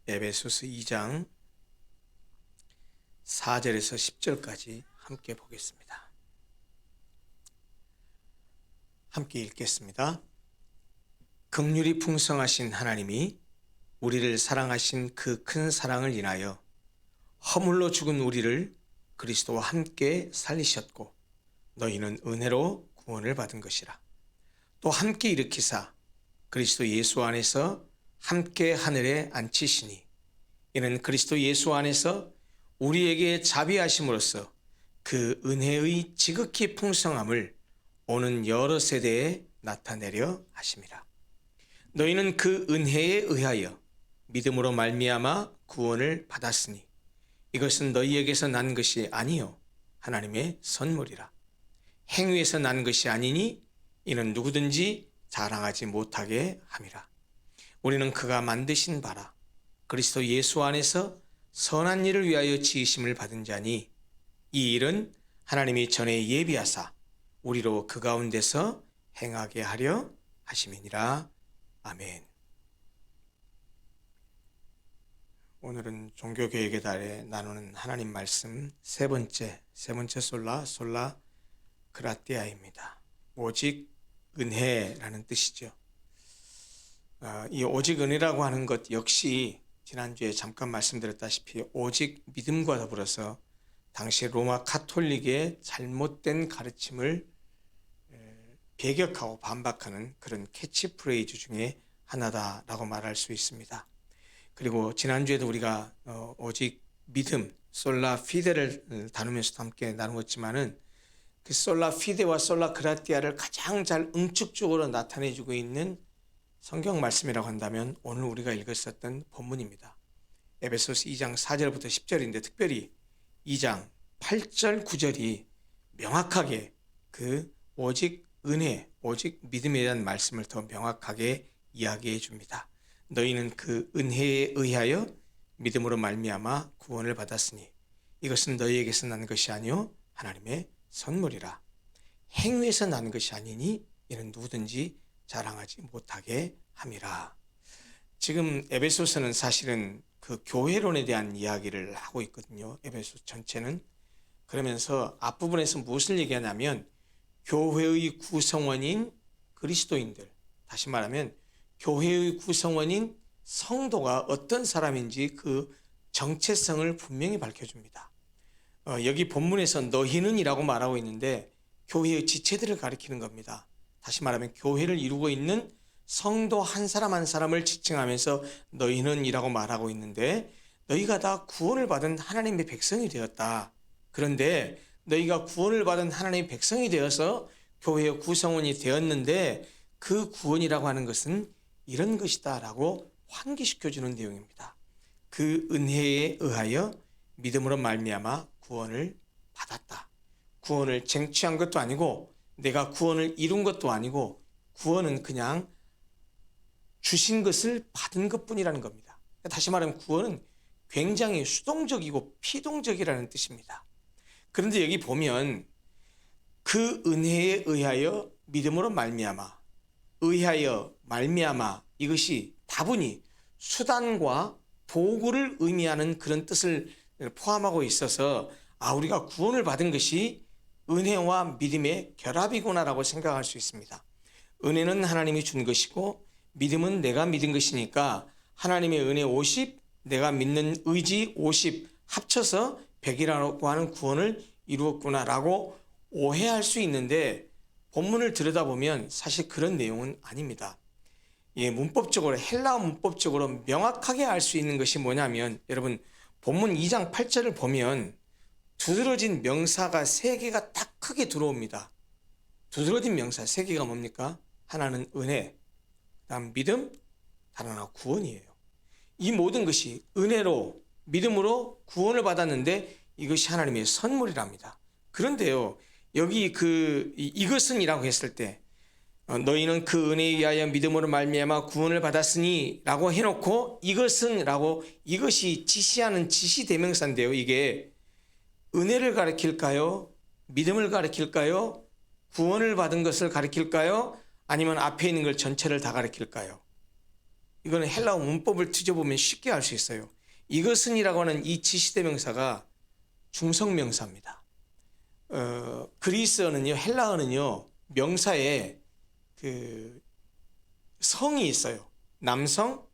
에베소서 2장 4절에서 10절까지 함께 보겠습니다. 함께 읽겠습니다. 긍휼이 풍성하신 하나님이 우리를 사랑하신 그 큰 사랑을 인하여 허물로 죽은 우리를 그리스도와 함께 살리셨고 너희는 은혜로 구원을 받은 것이라. 또 함께 일으키사 그리스도 예수 안에서 함께 하늘에 앉히시니 이는 그리스도 예수 안에서 우리에게 자비하심으로써 그 은혜의 지극히 풍성함을 오는 여러 세대에 나타내려 하심이라. 너희는 그 은혜에 의하여 믿음으로 말미암아 구원을 받았으니 이것은 너희에게서 난 것이 아니요 하나님의 선물이라. 행위에서 난 것이 아니니 이는 누구든지 자랑하지 못하게 함이라. 우리는 그가 만드신 바라 그리스도 예수 안에서 선한 일을 위하여 지으심을 받은 자니 이 일은 하나님이 전에 예비하사 우리로 그 가운데서 행하게 하려 하심이니라. 아멘. 오늘은 종교개혁의 달에 나누는 하나님 말씀 세 번째 솔라 그라티아입니다. 오직 은혜라는 뜻이죠. 이 오직 은혜라고 하는 것 역시 지난주에 잠깐 말씀드렸다시피 오직 믿음과 더불어서 당시 로마 카톨릭의 잘못된 가르침을 배격하고 반박하는 그런 캐치프레이즈 중에 하나다라고 말할 수 있습니다. 그리고 지난주에도 우리가 오직 믿음, 솔라 피데를 다루면서도 함께 나누었지만은 그 솔라 피데와 솔라 그라티아를 가장 잘 응축적으로 나타내주고 있는 성경 말씀이라고 한다면 오늘 우리가 읽었었던 본문입니다. 에베소서 2장 4절부터 10절인데 특별히 2장 8절 9절이 명확하게 그 오직 은혜, 오직 믿음에 대한 말씀을 더 명확하게 이야기해 줍니다. 너희는 그 은혜에 의하여 믿음으로 말미암아 구원을 받았으니 이것은 너희에게서 난 것이 아니요 하나님의 선물이라. 행위에서 난 것이 아니니 이는 누구든지 자랑하지 못하게 함이라. 지금 에베소서는 사실은 그 교회론에 대한 이야기를 하고 있거든요. 에베소 전체는. 그러면서 앞부분에서 무엇을 얘기하냐면 교회의 구성원인 그리스도인들, 다시 말하면 교회의 구성원인 성도가 어떤 사람인지 그 정체성을 분명히 밝혀줍니다. 여기 본문에서 너희는 이라고 말하고 있는데 교회의 지체들을 가리키는 겁니다. 다시 말하면 교회를 이루고 있는 성도 한 사람 한 사람을 지칭하면서 너희는 이라고 말하고 있는데 너희가 다 구원을 받은 하나님의 백성이 되었다. 그런데 너희가 구원을 받은 하나님의 백성이 되어서 교회의 구성원이 되었는데 그 구원이라고 하는 것은 이런 것이다 라고 환기시켜주는 내용입니다. 그 은혜에 의하여 믿음으로 말미암아 구원을 받았다. 구원을 쟁취한 것도 아니고 내가 구원을 이룬 것도 아니고 구원은 그냥 주신 것을 받은 것뿐이라는 겁니다. 다시 말하면 구원은 굉장히 수동적이고 피동적이라는 뜻입니다. 그런데 여기 보면 그 은혜에 의하여 믿음으로 말미암아 의하여 말미암아 이것이 다분히 수단과 도구를 의미하는 그런 뜻을 포함하고 있어서 우리가 구원을 받은 것이 은혜와 믿음의 결합이구나라고 생각할 수 있습니다. 은혜는 하나님이 준 것이고 믿음은 내가 믿은 것이니까 하나님의 은혜 50, 내가 믿는 의지 50 합쳐서 100이라고 하는 구원을 이루었구나라고 오해할 수 있는데 본문을 들여다보면 사실 그런 내용은 아닙니다. 문법적으로 헬라어 문법적으로 명확하게 알 수 있는 것이 뭐냐면 여러분 본문 2장 8절을 보면 두드러진 명사가 3개가 딱 크게 들어옵니다. 두드러진 명사 3개가 뭡니까? 하나는 은혜, 다음 믿음, 다른 하나 구원이에요. 이 모든 것이 은혜로 믿음으로 구원을 받았는데 이것이 하나님의 선물이랍니다. 그런데요 여기 이것은 이라고 했을 때 너희는 그 은혜에 의하여 믿음으로 말미암아 구원을 받았으니 라고 해놓고 이것은 라고 이것이 지시하는 지시대명사인데요. 이게 은혜를 가리킬까요? 믿음을 가리킬까요? 구원을 받은 것을 가리킬까요? 아니면 앞에 있는 걸 전체를 다 가리킬까요? 이거는 헬라어 문법을 뒤져보면 쉽게 알 수 있어요. 이것은이라고 하는 이 지시대명사가 중성명사입니다. 그리스어는요, 헬라어는요, 명사에 그 성이 있어요. 남성,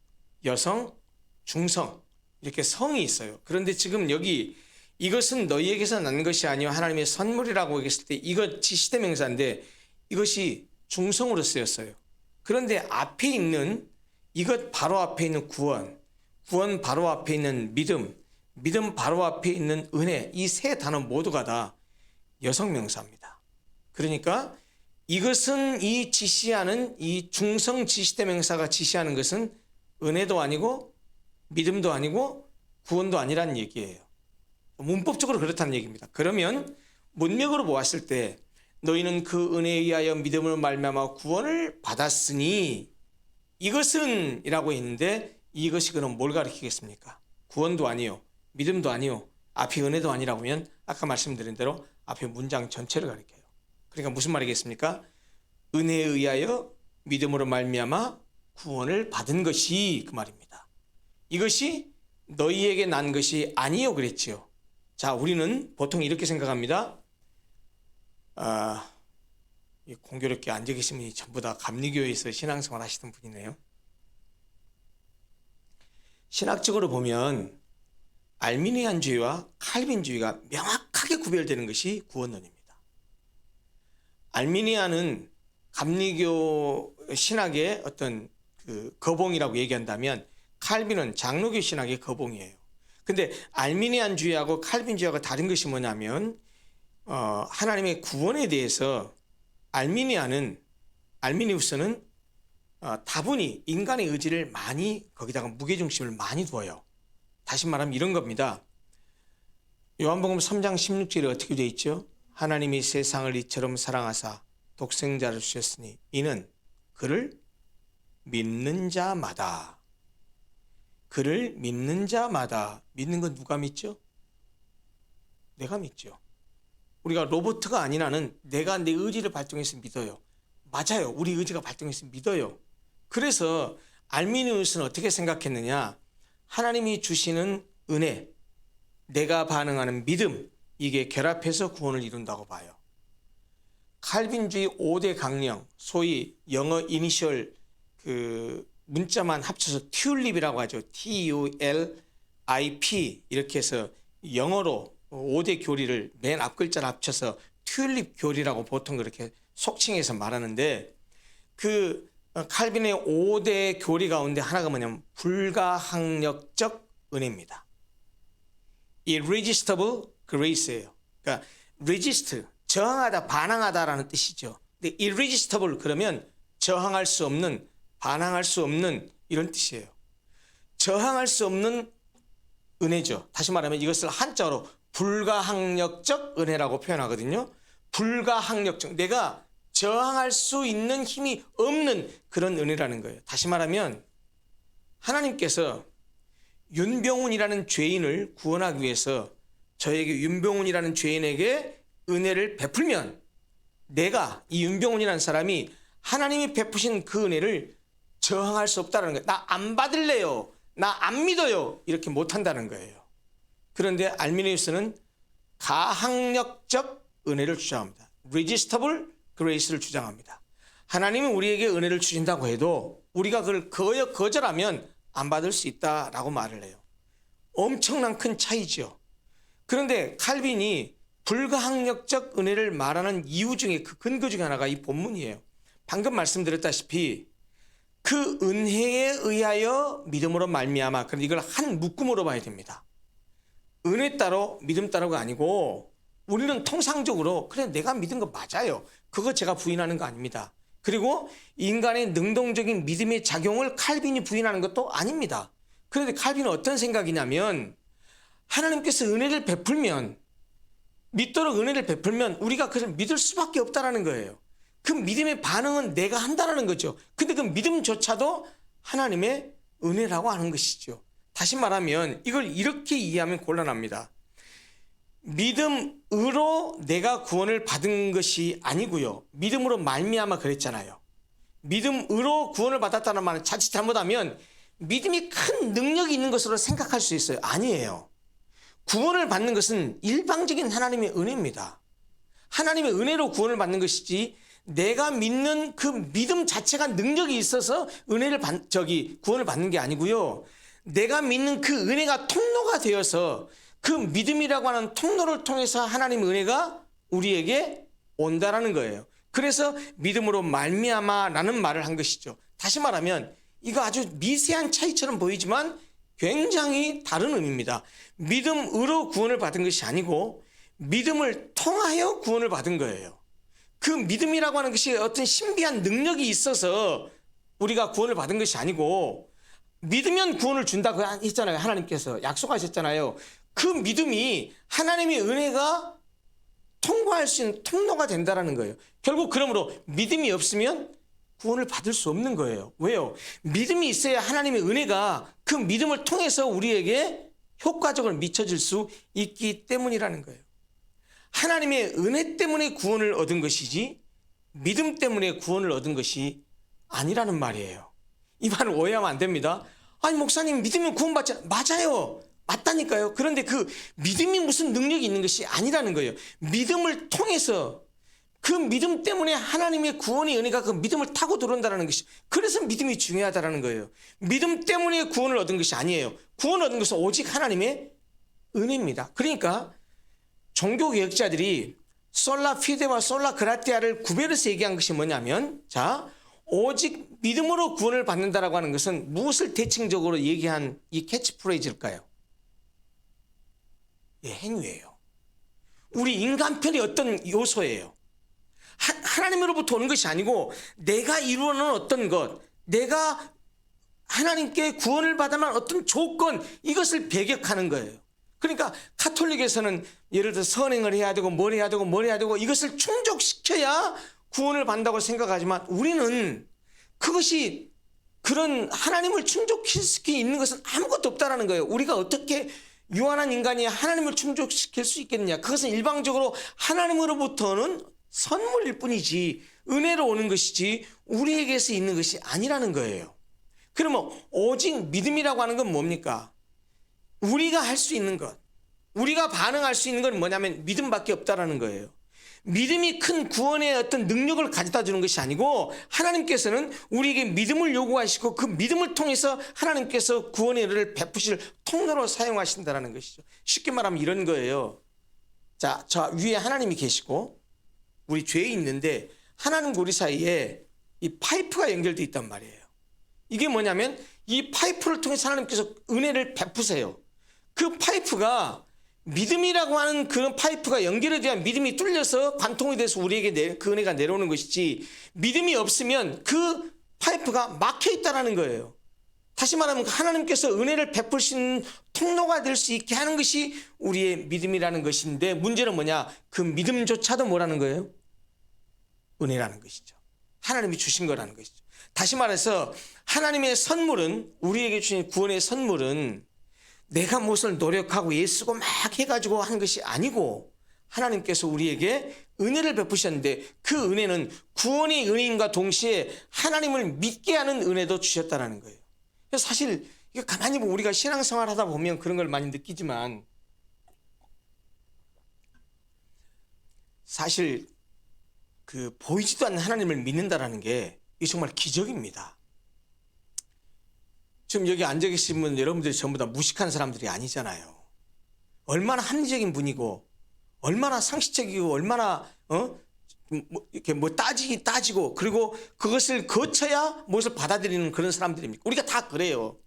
여성, 중성 이렇게 성이 있어요. 그런데 지금 여기 이것은 너희에게서 난 것이 아니요 하나님의 선물이라고 얘기했을 때 이것 지시대명사인데 이것이 중성으로 쓰였어요. 그런데 앞에 있는 이것 바로 앞에 있는 구원, 구원 바로 앞에 있는 믿음, 믿음 바로 앞에 있는 은혜, 이 세 단어 모두가 다 여성명사입니다. 그러니까 이것은 이 지시하는 이 중성 지시대명사가 지시하는 것은 은혜도 아니고 믿음도 아니고 구원도 아니라는 얘기예요. 문법적으로 그렇다는 얘기입니다. 그러면 문맥으로 보았을 때 너희는 그 은혜에 의하여 믿음으로 말미암아 구원을 받았으니 이것은 이라고 했는데 이것이 그럼 뭘 가리키겠습니까? 구원도 아니요, 믿음도 아니요, 앞이 은혜도 아니라고 하면 아까 말씀드린 대로 앞에 문장 전체를 가리켜요. 그러니까 무슨 말이겠습니까? 은혜에 의하여 믿음으로 말미암아 구원을 받은 것이 그 말입니다. 이것이 너희에게 난 것이 아니요 그랬지요. 자, 우리는 보통 이렇게 생각합니다. 공교롭게 앉아 계신 분이 전부 다 감리교회에서 신앙생활 하시던 분이네요. 신학적으로 보면 알미니안주의와 칼빈주의가 명확하게 구별되는 것이 구원론입니다. 알미니안은 감리교 신학의 어떤 그 거봉이라고 얘기한다면 칼빈은 장로교 신학의 거봉이에요. 근데 알미니안주의하고 칼빈주의하고 다른 것이 뭐냐면 하나님의 구원에 대해서 알미니우스는 다분히 인간의 의지를 많이 거기다가 무게중심을 많이 두어요. 다시 말하면 이런 겁니다. 요한복음 3장 16절에 어떻게 되어 있죠? 하나님이 세상을 이처럼 사랑하사 독생자를 주셨으니 이는 그를 믿는 자마다, 그를 믿는 자마다, 믿는 건 누가 믿죠? 내가 믿죠. 우리가 로봇가 아닌 한은 내가 내 의지를 발동해서 믿어요. 맞아요. 우리 의지가 발동해서 믿어요. 그래서 알미니우스는 어떻게 생각했느냐? 하나님이 주시는 은혜, 내가 반응하는 믿음, 이게 결합해서 구원을 이룬다고 봐요. 칼빈주의 5대 강령, 소위 영어 이니셜 그 문자만 합쳐서 튤립이라고 하죠. TULIP 이렇게 해서 영어로 5대 교리를 맨 앞 글자를 합쳐서 튤립 교리라고 보통 그렇게 속칭해서 말하는데 그 칼빈의 5대 교리 가운데 하나가 뭐냐면 불가항력적 은혜입니다. irresistible grace예요. 그러니까 resist, 저항하다, 반항하다라는 뜻이죠. 근데 irresistible 그러면 저항할 수 없는, 반항할 수 없는 이런 뜻이에요. 저항할 수 없는 은혜죠. 다시 말하면 이것을 한자로 불가항력적 은혜라고 표현하거든요. 불가항력적, 내가 저항할 수 있는 힘이 없는 그런 은혜라는 거예요. 다시 말하면 하나님께서 윤병훈이라는 죄인을 구원하기 위해서 저에게 윤병훈이라는 죄인에게 은혜를 베풀면 내가 이 윤병훈이라는 사람이 하나님이 베푸신 그 은혜를 저항할 수 없다는 거예요. 나 안 받을래요. 나 안 믿어요. 이렇게 못한다는 거예요. 그런데 알미니우스는 가항력적 은혜를 주장합니다. resistible grace를 주장합니다. 하나님이 우리에게 은혜를 주신다고 해도 우리가 그걸 거절하면 안 받을 수 있다라고 말을 해요. 엄청난 큰 차이죠. 그런데 칼빈이 불가항력적 은혜를 말하는 이유 중에 그 근거 중에 하나가 이 본문이에요. 방금 말씀드렸다시피 그 은혜에 의하여 믿음으로 말미암아, 그런데 이걸 한 묶음으로 봐야 됩니다. 은혜 따로 믿음 따로가 아니고 우리는 통상적으로 그래 내가 믿은 거 맞아요. 그거 제가 부인하는 거 아닙니다. 그리고 인간의 능동적인 믿음의 작용을 칼빈이 부인하는 것도 아닙니다. 그런데 칼빈은 어떤 생각이냐면 하나님께서 은혜를 베풀면, 믿도록 은혜를 베풀면 우리가 그를 믿을 수밖에 없다는 거예요. 그 믿음의 반응은 내가 한다는 거죠. 근데 그 믿음조차도 하나님의 은혜라고 하는 것이죠. 다시 말하면 이걸 이렇게 이해하면 곤란합니다. 믿음으로 내가 구원을 받은 것이 아니고요. 믿음으로 말미암아 그랬잖아요. 믿음으로 구원을 받았다는 말은 자칫 잘못하면 믿음이 큰 능력이 있는 것으로 생각할 수 있어요. 아니에요. 구원을 받는 것은 일방적인 하나님의 은혜입니다. 하나님의 은혜로 구원을 받는 것이지 내가 믿는 그 믿음 자체가 능력이 있어서 구원을 받는 게 아니고요. 내가 믿는 그 은혜가 통로가 되어서 그 믿음이라고 하는 통로를 통해서 하나님의 은혜가 우리에게 온다라는 거예요. 그래서 믿음으로 말미암아라는 말을 한 것이죠. 다시 말하면 이거 아주 미세한 차이처럼 보이지만 굉장히 다른 의미입니다. 믿음으로 구원을 받은 것이 아니고 믿음을 통하여 구원을 받은 거예요. 그 믿음이라고 하는 것이 어떤 신비한 능력이 있어서 우리가 구원을 받은 것이 아니고 믿으면 구원을 준다고 했잖아요. 하나님께서 약속하셨잖아요. 그 믿음이 하나님의 은혜가 통과할 수 있는 통로가 된다는 거예요. 결국 그러므로 믿음이 없으면 구원을 받을 수 없는 거예요. 왜요? 믿음이 있어야 하나님의 은혜가 그 믿음을 통해서 우리에게 효과적으로 미쳐질 수 있기 때문이라는 거예요. 하나님의 은혜 때문에 구원을 얻은 것이지 믿음 때문에 구원을 얻은 것이 아니라는 말이에요. 이 말을 오해하면 안 됩니다. 아니 목사님 믿으면 구원받지 맞아요. 맞다니까요. 그런데 그 믿음이 무슨 능력이 있는 것이 아니라는 거예요. 믿음을 통해서 그 믿음 때문에 하나님의 구원의 은혜가 그 믿음을 타고 들어온다는 것이 그래서 믿음이 중요하다는 거예요. 믿음 때문에 구원을 얻은 것이 아니에요. 구원을 얻은 것은 오직 하나님의 은혜입니다. 그러니까 종교개혁자들이 솔라 피데와 솔라 그라티아를 구별해서 얘기한 것이 뭐냐면 자 오직 믿음으로 구원을 받는다라고 하는 것은 무엇을 대칭적으로 얘기한 이 캐치프레이즈일까요? 예, 행위예요. 우리 인간편의 어떤 요소예요. 하나님으로부터 오는 것이 아니고 내가 이루어놓은 어떤 것, 내가 하나님께 구원을 받아만 어떤 조건 이것을 배격하는 거예요. 그러니까 카톨릭에서는 예를 들어 선행을 해야 되고 뭘 해야 되고 뭘 해야 되고 이것을 충족시켜야 구원을 받는다고 생각하지만 우리는 그것이 그런 하나님을 충족시키기 있는 것은 아무것도 없다라는 거예요. 우리가 어떻게 유한한 인간이 하나님을 충족시킬 수 있겠느냐. 그것은 일방적으로 하나님으로부터는 선물일 뿐이지 은혜로 오는 것이지 우리에게서 있는 것이 아니라는 거예요. 그러면 오직 믿음이라고 하는 건 뭡니까? 우리가 할 수 있는 것, 우리가 반응할 수 있는 건 뭐냐면 믿음밖에 없다라는 거예요. 믿음이 큰 구원의 어떤 능력을 가져다 주는 것이 아니고 하나님께서는 우리에게 믿음을 요구하시고 그 믿음을 통해서 하나님께서 구원의 은혜를 베푸실 통로로 사용하신다는 것이죠. 쉽게 말하면 이런 거예요. 자, 저 위에 하나님이 계시고 우리 죄에 있는데 하나님과 우리 사이에 이 파이프가 연결되어 있단 말이에요. 이게 뭐냐면 이 파이프를 통해서 하나님께서 은혜를 베푸세요. 그 파이프가 믿음이라고 하는 그런 파이프가 연결이 돼야 믿음이 뚫려서 관통이 돼서 우리에게 그 은혜가 내려오는 것이지 믿음이 없으면 그 파이프가 막혀 있다는 거예요. 다시 말하면 하나님께서 은혜를 베푸신 통로가 될 수 있게 하는 것이 우리의 믿음이라는 것인데 문제는 뭐냐? 그 믿음조차도 뭐라는 거예요? 은혜라는 것이죠. 하나님이 주신 거라는 것이죠. 다시 말해서 하나님의 선물은 우리에게 주신 구원의 선물은 내가 무엇을 노력하고 애쓰고 막 해가지고 하는 것이 아니고 하나님께서 우리에게 은혜를 베푸셨는데 그 은혜는 구원의 은혜임과 동시에 하나님을 믿게 하는 은혜도 주셨다는 거예요. 그래서 사실 이거 가만히 보면 우리가 신앙생활 하다 보면 그런 걸 많이 느끼지만 사실 그 보이지도 않는 하나님을 믿는다라는 게 이게 정말 기적입니다. 지금 여기 앉아 계신 분 여러분들이 전부 다 무식한 사람들이 아니잖아요. 얼마나 합리적인 분이고 얼마나 상식적이고 얼마나 이렇게 따지고 그리고 그것을 거쳐야 무엇을 받아들이는 그런 사람들입니까? 우리가 다 그래요.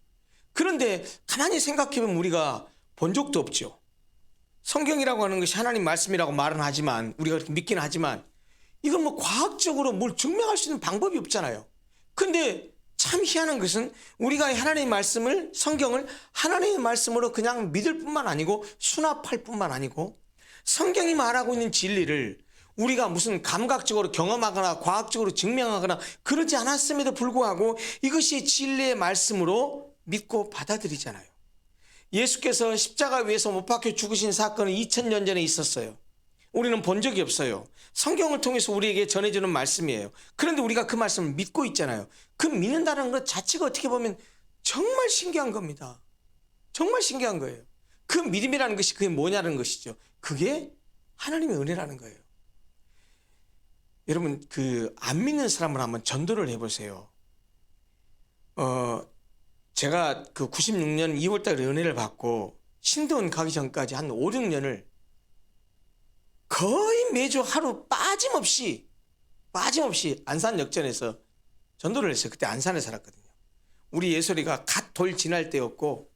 그런데 가만히 생각해보면 우리가 본 적도 없죠. 성경이라고 하는 것이 하나님 말씀이라고 말은 하지만 우리가 그렇게 믿기는 하지만 이건 뭐 과학적으로 뭘 증명할 수 있는 방법이 없잖아요. 근데 참 희한한 것은 우리가 하나님의 말씀을 성경을 하나님의 말씀으로 그냥 믿을 뿐만 아니고 수납할 뿐만 아니고 성경이 말하고 있는 진리를 우리가 무슨 감각적으로 경험하거나 과학적으로 증명하거나 그러지 않았음에도 불구하고 이것이 진리의 말씀으로 믿고 받아들이잖아요. 예수께서 십자가 위에서 못 박혀 죽으신 사건은 2000년 전에 있었어요. 우리는 본 적이 없어요. 성경을 통해서 우리에게 전해주는 말씀이에요. 그런데 우리가 그 말씀을 믿고 있잖아요. 그 믿는다는 것 자체가 어떻게 보면 정말 신기한 겁니다. 정말 신기한 거예요. 그 믿음이라는 것이 그게 뭐냐는 것이죠. 그게 하나님의 은혜라는 거예요. 여러분, 그 안 믿는 사람을 한번 전도를 해보세요. 제가 그 96년 2월달에 은혜를 받고 신대원 가기 전까지 한 5, 6년을 거의 매주 하루 빠짐없이 안산역전에서 전도를 했어요. 그때 안산에 살았거든요. 우리 예솔이가 갓 돌 지날 때였고,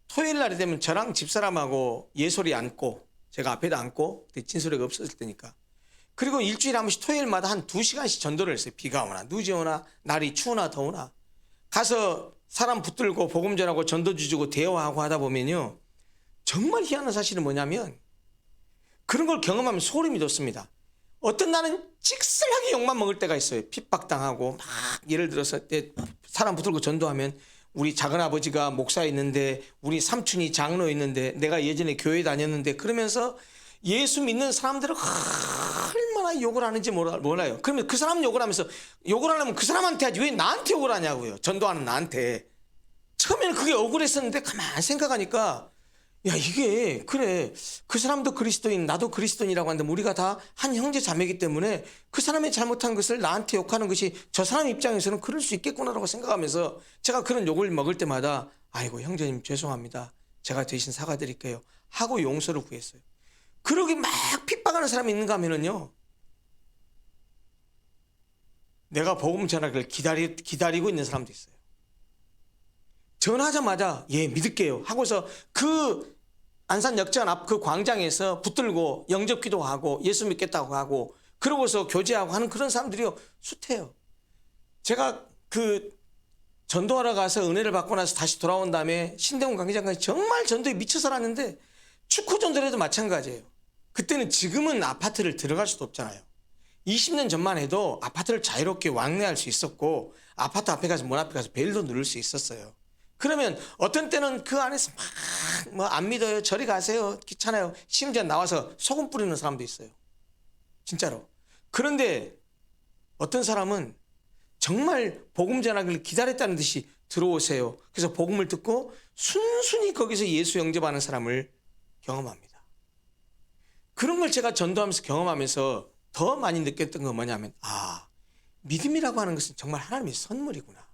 토요일 날이 되면 저랑 집사람하고 예솔이 앉고, 제가 앞에다 앉고, 그때 진솔이가 없었을 때니까. 그리고 일주일에 한 번씩 토요일마다 한 2시간씩 전도를 했어요. 비가 오나 누지 오나 날이 추우나 더우나 가서 사람 붙들고 복음 전하고 전도주 주고 대화하고 하다 보면요, 정말 희한한 사실은 뭐냐면 그런 걸 경험하면 소름이 돋습니다. 어떤 날은 찍쓸하게 욕만 먹을 때가 있어요. 핍박당하고 막 예를 들어서 사람 붙들고 전도하면 우리 작은아버지가 목사 있는데 우리 삼촌이 장로 있는데 내가 예전에 교회 다녔는데 그러면서 예수 믿는 사람들은 얼마나 욕을 하는지 몰라요. 그러면 그 사람 욕을 하면서 욕을 하려면 그 사람한테 하지 왜 나한테 욕을 하냐고요. 전도하는 나한테. 처음에는 그게 억울했었는데 가만 생각하니까 야, 이게 그래, 그 사람도 그리스도인 나도 그리스도인이라고 하는데 우리가 다 한 형제 자매이기 때문에 그 사람의 잘못한 것을 나한테 욕하는 것이 저 사람 입장에서는 그럴 수 있겠구나라고 생각하면서 제가 그런 욕을 먹을 때마다 아이고 형제님 죄송합니다, 제가 대신 사과드릴게요 하고 용서를 구했어요. 그러게 막 핍박하는 사람이 있는가 하면은요, 내가 복음 전하기를 기다리고 있는 사람도 있어요. 전하자마자 예 믿을게요 하고서 그 안산역전 앞 그 광장에서 붙들고 영접기도 하고 예수 믿겠다고 하고 그러고서 교제하고 하는 그런 사람들이요 숱해요. 제가 그 전도하러 가서 은혜를 받고 나서 다시 돌아온 다음에 신대원 관계장까지 정말 전도에 미쳐 살았는데 축구 전도를 해도 마찬가지예요. 그때는 지금은 아파트를 들어갈 수도 없잖아요. 20년 전만 해도 아파트를 자유롭게 왕래할 수 있었고 아파트 앞에 가서 문 앞에 가서 벨도 누를 수 있었어요. 그러면 어떤 때는 그 안에서 막 뭐 안 믿어요, 저리 가세요, 귀찮아요, 심지어 나와서 소금 뿌리는 사람도 있어요. 진짜로. 그런데 어떤 사람은 정말 복음 전하기를 기다렸다는 듯이 들어오세요. 그래서 복음을 듣고 순순히 거기서 예수 영접하는 사람을 경험합니다. 그런 걸 제가 전도하면서 경험하면서 더 많이 느꼈던 건 뭐냐면 믿음이라고 하는 것은 정말 하나님의 선물이구나.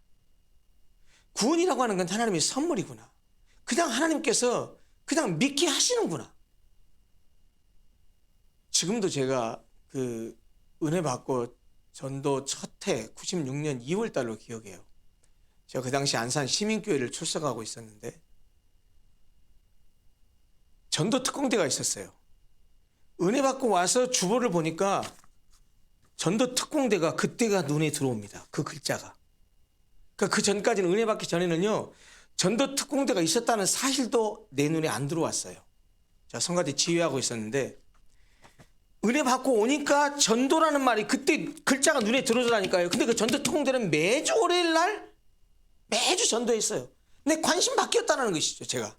구원이라고 하는 건 하나님의 선물이구나. 그냥 하나님께서 그냥 믿게 하시는구나. 지금도 제가 그 은혜 받고 전도 첫 해 96년 2월 달로 기억해요. 제가 그 당시 안산 시민교회를 출석하고 있었는데 전도 특공대가 있었어요. 은혜 받고 와서 주보를 보니까 전도 특공대가 그때가 눈에 들어옵니다. 그 글자가. 그러니까 그 전까지는 은혜 받기 전에는요, 전도 특공대가 있었다는 사실도 내 눈에 안 들어왔어요. 제가 성가대 지휘하고 있었는데 은혜 받고 오니까 전도라는 말이 그때 글자가 눈에 들어오더라니까요. 근데 그 전도 특공대는 매주 월요일 날 매주 전도했어요. 근데 관심 바뀌었다는 것이죠. 제가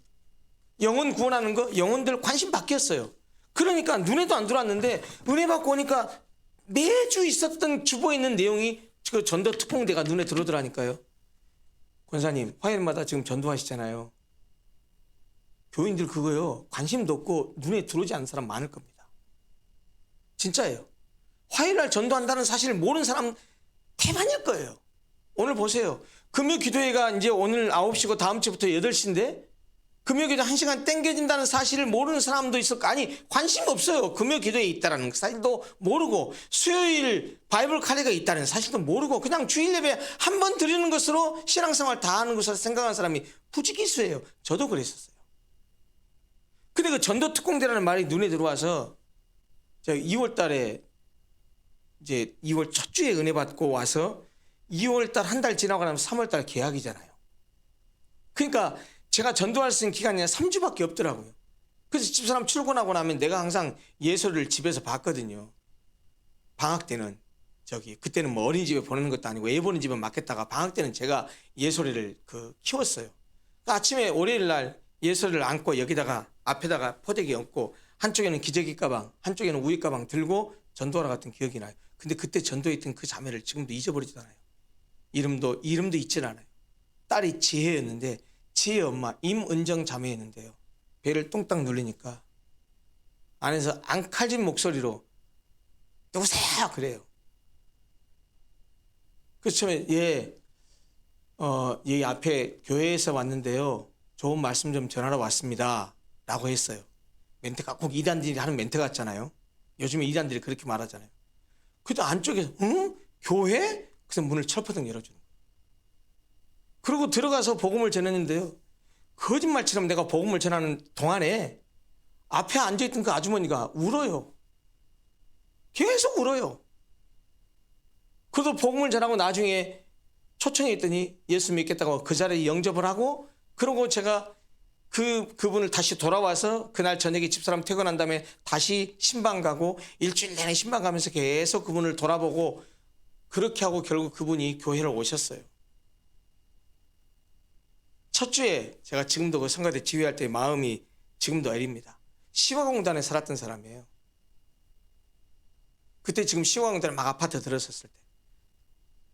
영혼 구원하는 거, 영혼들 관심 바뀌었어요. 그러니까 눈에도 안 들어왔는데 은혜 받고 오니까 매주 있었던 주보에 있는 내용이 그 전도 특공대가 눈에 들어오더라니까요. 권사님 화요일마다 지금 전도하시잖아요. 교인들 그거요 관심도 없고 눈에 들어오지 않는 사람 많을 겁니다. 진짜예요. 화요일날 전도한다는 사실을 모르는 사람 대만일 거예요. 오늘 보세요. 금요 기도회가 이제 오늘 9시고 다음 주부터 8시인데 금요 기도 1시간 땡겨진다는 사실을 모르는 사람도 있을 거. 아니 관심 없어요. 금요 기도회에 있다는 사실도 모르고 수요일 바이블 카레가 있다는 사실도 모르고 그냥 주일 예배 한 번 드리는 것으로 신앙생활 다 하는 것으로 생각하는 사람이 부지기수예요. 저도 그랬었어요. 근데 그 전도 특공대라는 말이 눈에 들어와서 제가 2월 달에 이제 2월 첫 주에 은혜 받고 와서 2월 달 한 달 지나고 나면 3월 달 개학이잖아요. 그러니까 제가 전도할 수 있는 기간이 3주밖에 없더라고요. 그래서 집사람 출근하고 나면 내가 항상 예솔을 집에서 봤거든요. 방학 때는 그때는 뭐 어린이집에 보내는 것도 아니고 애 보는 집에 맡겼다가 방학 때는 제가 예솔이를 키웠어요. 그러니까 아침에 월요일 날 예솔이를 안고 여기다가 앞에다가 포대기 얹고 한쪽에는 기저귀 가방, 한쪽에는 우유 가방 들고 전도하러 갔던 기억이 나요. 근데 그때 전도했던 그 자매를 지금도 잊어버리지도 않아요. 이름도 잊질 않아요. 딸이 지혜였는데 지혜 엄마 임은정 자매였는데요. 배를 뚱딱 눌리니까 안에서 앙칼진 목소리로 누구세요? 그래요. 그래서 처음에 얘 앞에 교회에서 왔는데요. 좋은 말씀 좀 전하러 왔습니다. 라고 했어요. 멘트가 꼭 이단들이 하는 멘트 같잖아요. 요즘에 이단들이 그렇게 말하잖아요. 그래도 안쪽에서 응? 교회? 그래서 문을 철퍼덕 열어주는 거예요. 그리고 들어가서 복음을 전했는데요. 거짓말처럼 내가 복음을 전하는 동안에 앞에 앉아있던 그 아주머니가 울어요. 계속 울어요. 그래도 복음을 전하고 나중에 초청해 있더니 예수 믿겠다고 그 자리에 영접을 하고, 그러고 제가 그분을 다시 돌아와서 그날 저녁에 집사람 퇴근한 다음에 다시 신방 가고 일주일 내내 신방 가면서 계속 그분을 돌아보고 그렇게 하고 결국 그분이 교회를 오셨어요. 첫 주에 제가 지금도 그 성가대 지휘할 때 마음이 지금도 애립니다. 시화공단에 살았던 사람이에요. 그때 지금 시화공단에 막 아파트 들었었을 때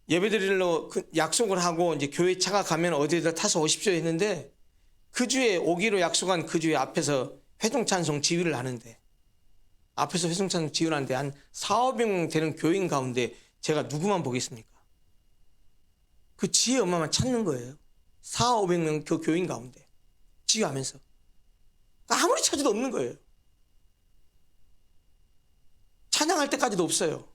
예배드리러 약속을 하고 이제 교회 차가 가면 어디에다 타서 오십시오 했는데, 그 주에 오기로 약속한 그 주에 앞에서 회중찬송 지휘를 하는데, 앞에서 회중찬송 지휘를 하는데 한 4,500명 되는 교인 가운데 제가 누구만 보겠습니까? 그 지혜 엄마만 찾는 거예요. 4,500명 그 교인 가운데 지휘하면서 아무리 찾아도 없는 거예요. 찬양할 때까지도 없어요.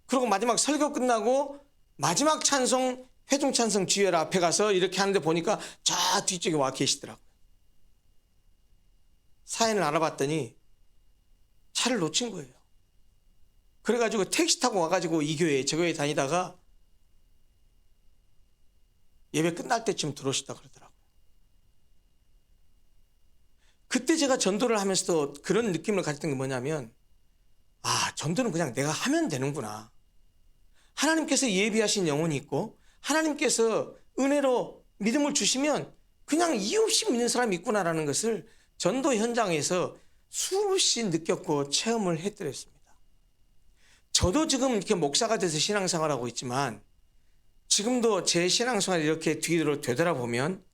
그리고 마지막 설교 끝나고 마지막 찬송 회중찬송 지휘라 앞에 가서 이렇게 하는데 보니까 저 뒤쪽에 와 계시더라고요. 사연을 알아봤더니 차를 놓친 거예요. 그래가지고 택시 타고 와가지고 이 교회 저 교회 다니다가 예배 끝날 때쯤 들어오시다 그러더라고요. 그때 제가 전도를 하면서도 그런 느낌을 가졌던 게 뭐냐면, 전도는 그냥 내가 하면 되는구나. 하나님께서 예비하신 영혼이 있고 하나님께서 은혜로 믿음을 주시면 그냥 이유 없이 믿는 사람이 있구나라는 것을 전도 현장에서 수없이 느꼈고 체험을 했더랬습니다. 저도 지금 이렇게 목사가 돼서 신앙생활하고 있지만 지금도 제 신앙생활을 이렇게 뒤로 되돌아보면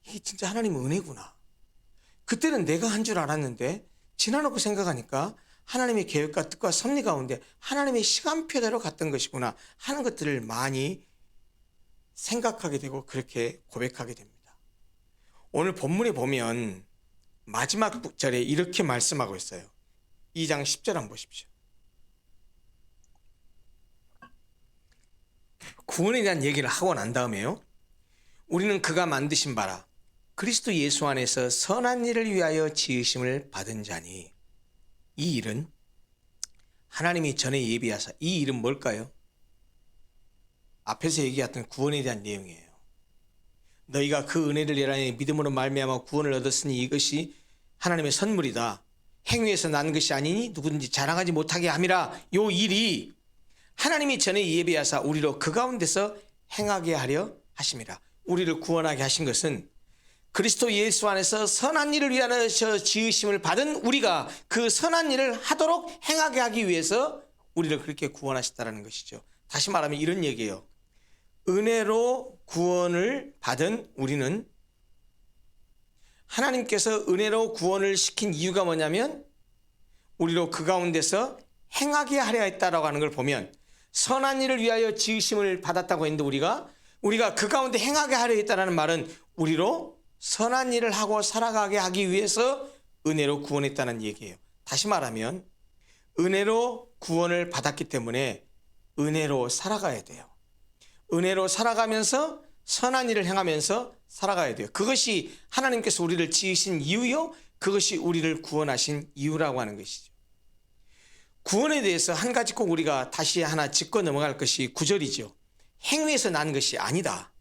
이게 진짜 하나님 은혜구나. 그때는 내가 한 줄 알았는데 지나놓고 생각하니까 하나님의 계획과 뜻과 섭리 가운데 하나님의 시간표대로 갔던 것이구나 하는 것들을 많이 생각하게 되고 그렇게 고백하게 됩니다. 오늘 본문에 보면 마지막 절에 이렇게 말씀하고 있어요. 2장 10절 한번 보십시오. 구원에 대한 얘기를 하고 난 다음에요. 우리는 그가 만드신 바라 그리스도 예수 안에서 선한 일을 위하여 지으심을 받은 자니, 이 일은 하나님이 전에 예비하사, 이 일은 뭘까요? 앞에서 얘기했던 구원에 대한 내용이에요. 너희가 그 은혜를 인하여 믿음으로 말미암아 구원을 얻었으니 이것이 하나님의 선물이다. 행위에서 난 것이 아니니 누구든지 자랑하지 못하게 함이라. 요 일이 하나님이 전에 예비하사 우리로 그 가운데서 행하게 하려 하심이라. 우리를 구원하게 하신 것은 그리스도 예수 안에서 선한 일을 위하여 지으심을 받은 우리가 그 선한 일을 하도록 행하게 하기 위해서 우리를 그렇게 구원하셨다는 것이죠. 다시 말하면 이런 얘기예요. 은혜로 구원을 받은 우리는 하나님께서 은혜로 구원을 시킨 이유가 뭐냐면 우리로 그 가운데서 행하게 하려 했다라고 하는 걸 보면, 선한 일을 위하여 지으심을 받았다고 했는데 우리가 그 가운데 행하게 하려 했다라는 말은 우리로 선한 일을 하고 살아가게 하기 위해서 은혜로 구원했다는 얘기예요. 다시 말하면 은혜로 구원을 받았기 때문에 은혜로 살아가야 돼요. 은혜로 살아가면서 선한 일을 행하면서 살아가야 돼요. 그것이 하나님께서 우리를 지으신 이유요, 그것이 우리를 구원하신 이유라고 하는 것이죠. 구원에 대해서 한 가지 꼭 우리가 다시 하나 짚고 넘어갈 것이 9절이죠. 행위에서 난 것이 아니다.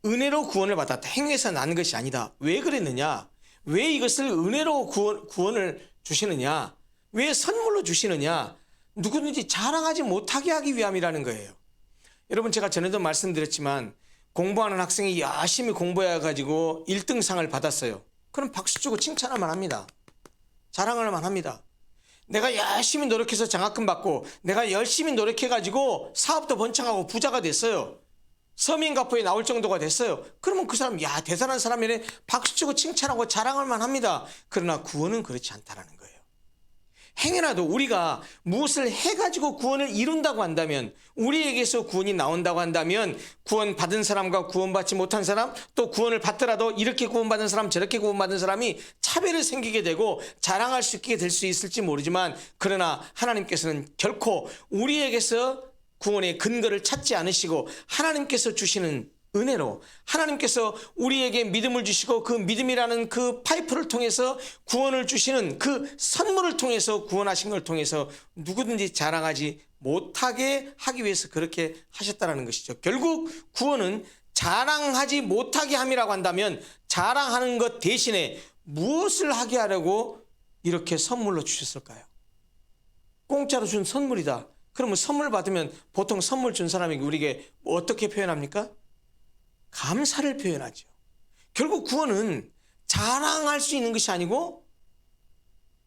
은혜로 구원을 받았다. 행위에서 난 것이 아니다. 왜 그랬느냐? 왜 이것을 은혜로 구원을 주시느냐? 왜 선물로 주시느냐? 누구든지 자랑하지 못하게 하기 위함이라는 거예요. 여러분, 제가 전에도 말씀드렸지만 공부하는 학생이 열심히 공부해가지고 1등상을 받았어요. 그럼 박수 치고 칭찬할 만합니다. 자랑할 만합니다. 내가 열심히 노력해서 장학금 받고 내가 열심히 노력해가지고 사업도 번창하고 부자가 됐어요. 서민가포에 나올 정도가 됐어요. 그러면 그 사람 야 대단한 사람이네 박수치고 칭찬하고 자랑할 만합니다. 그러나 구원은 그렇지 않다라는 거예요. 행여라도 우리가 무엇을 해가지고 구원을 이룬다고 한다면, 우리에게서 구원이 나온다고 한다면, 구원 받은 사람과 구원받지 못한 사람, 또 구원을 받더라도 이렇게 구원받은 사람 저렇게 구원받은 사람이 차별이 생기게 되고 자랑할 수 있게 될 수 있을지 모르지만, 그러나 하나님께서는 결코 우리에게서 구원의 근거를 찾지 않으시고 하나님께서 주시는 은혜로, 하나님께서 우리에게 믿음을 주시고 그 믿음이라는 그 파이프를 통해서 구원을 주시는 그 선물을 통해서, 구원하신 걸 통해서 누구든지 자랑하지 못하게 하기 위해서 그렇게 하셨다는 것이죠. 결국 구원은 자랑하지 못하게 함이라고 한다면, 자랑하는 것 대신에 무엇을 하게 하려고 이렇게 선물로 주셨을까요? 공짜로 준 선물이다. 그러면 선물 받으면 보통 선물 준 사람에게 우리에게 어떻게 표현합니까? 감사를 표현하죠. 결국 구원은 자랑할 수 있는 것이 아니고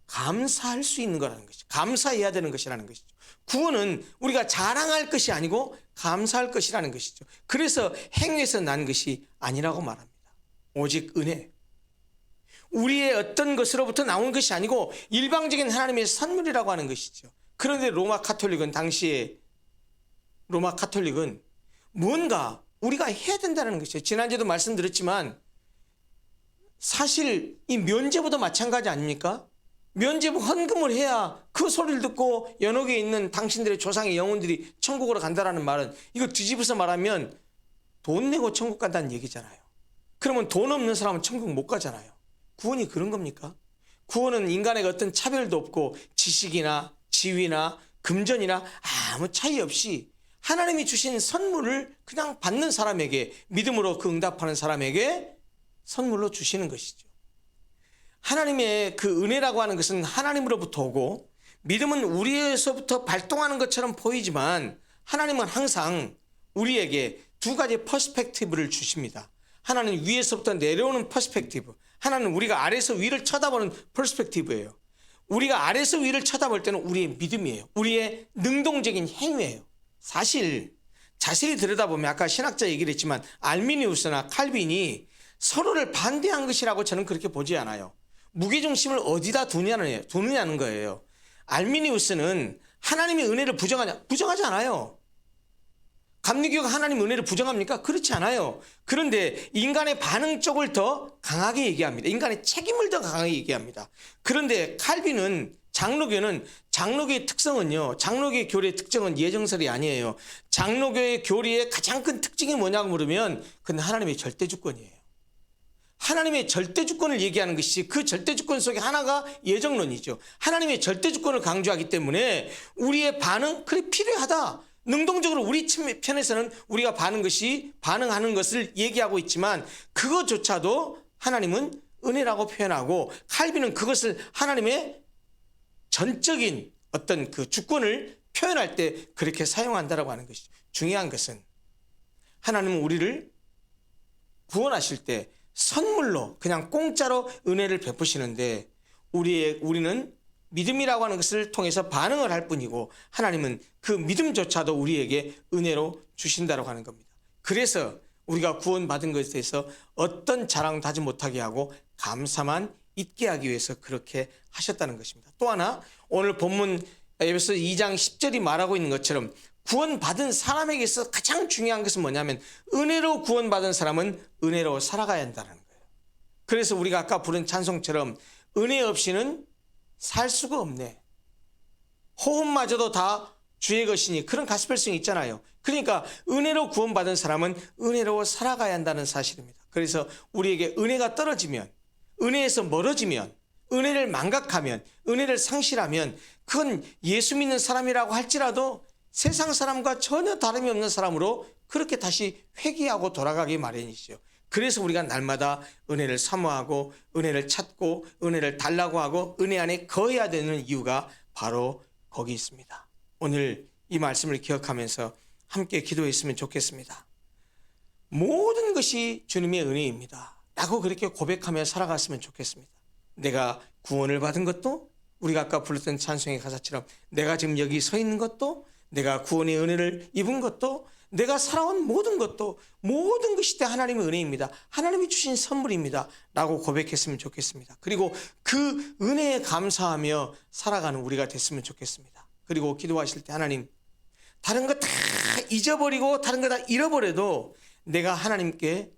감사할 수 있는 거라는 것이죠. 감사해야 되는 것이라는 것이죠. 구원은 우리가 자랑할 것이 아니고 감사할 것이라는 것이죠. 그래서 행위에서 난 것이 아니라고 말합니다. 오직 은혜. 우리의 어떤 것으로부터 나온 것이 아니고 일방적인 하나님의 선물이라고 하는 것이죠. 그런데 당시에 로마 카톨릭은 뭔가 우리가 해야 된다는 것이죠. 지난주에도 말씀드렸지만 사실 이 면죄부도 마찬가지 아닙니까? 면죄부 헌금을 해야 그 소리를 듣고 연옥에 있는 당신들의 조상의 영혼들이 천국으로 간다는 말은, 이거 뒤집어서 말하면 돈 내고 천국 간다는 얘기잖아요. 그러면 돈 없는 사람은 천국 못 가잖아요. 구원이 그런 겁니까? 구원은 인간의 어떤 차별도 없고 지식이나 지위나 금전이나 아무 차이 없이 하나님이 주신 선물을 그냥 받는 사람에게, 믿음으로 그 응답하는 사람에게 선물로 주시는 것이죠. 하나님의 그 은혜라고 하는 것은 하나님으로부터 오고, 믿음은 우리에서부터 발동하는 것처럼 보이지만 하나님은 항상 우리에게 두 가지 퍼스펙티브를 주십니다. 하나는 위에서부터 내려오는 퍼스펙티브, 하나는 우리가 아래에서 위를 쳐다보는 퍼스펙티브예요. 우리가 아래에서 위를 쳐다볼 때는 우리의 믿음이에요. 우리의 능동적인 행위예요. 사실 자세히 들여다보면 아까 신학자 얘기를 했지만 알미니우스나 칼빈이 서로를 반대한 것이라고 저는 그렇게 보지 않아요. 무게중심을 어디다 두느냐는 거예요. 알미니우스는 하나님의 은혜를 부정하지 않아요. 감리교가 하나님의 은혜를 부정합니까? 그렇지 않아요. 그런데 인간의 반응 쪽을 더 강하게 얘기합니다. 인간의 책임을 더 강하게 얘기합니다. 그런데 칼빈은, 장로교의 특성은요, 장로교의 교리의 특징은 예정설이 아니에요. 장로교의 교리의 가장 큰 특징이 뭐냐고 물으면 그건 하나님의 절대주권이에요. 하나님의 절대주권을 얘기하는 것이, 그 절대주권 속에 하나가 예정론이죠. 하나님의 절대주권을 강조하기 때문에 우리의 반응, 그래 필요하다. 능동적으로 우리 편에서는 우리가 반응하는 것을 얘기하고 있지만 그것조차도 하나님은 은혜라고 표현하고, 칼빈은 그것을 하나님의 전적인 어떤 그 주권을 표현할 때 그렇게 사용한다라고 하는 것이죠. 중요한 것은 하나님은 우리를 구원하실 때 선물로 그냥 공짜로 은혜를 베푸시는데, 우리는 믿음이라고 하는 것을 통해서 반응을 할 뿐이고, 하나님은 그 믿음조차도 우리에게 은혜로 주신다라고 하는 겁니다. 그래서 우리가 구원받은 것에 대해서 어떤 자랑도 하지 못하게 하고 감사만 있게 하기 위해서 그렇게 하셨다는 것입니다. 또 하나, 오늘 본문 에베소 2장 10절이 말하고 있는 것처럼 구원받은 사람에게서 가장 중요한 것은 뭐냐면, 은혜로 구원받은 사람은 은혜로 살아가야 한다는 거예요. 그래서 우리가 아까 부른 찬송처럼 은혜 없이는 살 수가 없네, 호흡마저도 다 주의 것이니, 그런 가스펠성이 있잖아요. 그러니까 은혜로 구원받은 사람은 은혜로 살아가야 한다는 사실입니다. 그래서 우리에게 은혜가 떨어지면, 은혜에서 멀어지면, 은혜를 망각하면, 은혜를 상실하면, 그건 예수 믿는 사람이라고 할지라도 세상 사람과 전혀 다름이 없는 사람으로 그렇게 다시 회귀하고 돌아가기 마련이죠. 그래서 우리가 날마다 은혜를 사모하고 은혜를 찾고 은혜를 달라고 하고 은혜 안에 거해야 되는 이유가 바로 거기 있습니다. 오늘 이 말씀을 기억하면서 함께 기도했으면 좋겠습니다. 모든 것이 주님의 은혜입니다 라고 그렇게 고백하며 살아갔으면 좋겠습니다. 내가 구원을 받은 것도, 우리가 아까 불렀던 찬송의 가사처럼 내가 지금 여기 서 있는 것도, 내가 구원의 은혜를 입은 것도, 내가 살아온 모든 것도 모든 것이 다 하나님의 은혜입니다. 하나님이 주신 선물입니다. 라고 고백했으면 좋겠습니다. 그리고 그 은혜에 감사하며 살아가는 우리가 됐으면 좋겠습니다. 그리고 기도하실 때 하나님 다른 거 다 잊어버리고 다른 거 다 잃어버려도 내가 하나님께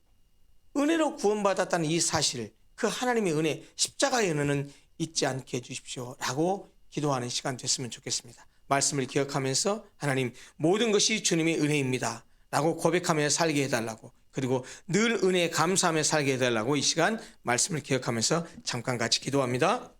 은혜로 구원받았다는 이 사실, 그 하나님의 은혜, 십자가의 은혜는 잊지 않게 해주십시오. 라고 기도하는 시간 됐으면 좋겠습니다. 말씀을 기억하면서 하나님 모든 것이 주님의 은혜입니다. 라고 고백하며 살게 해달라고, 그리고 늘 은혜에 감사하며 살게 해달라고 이 시간 말씀을 기억하면서 잠깐 같이 기도합니다.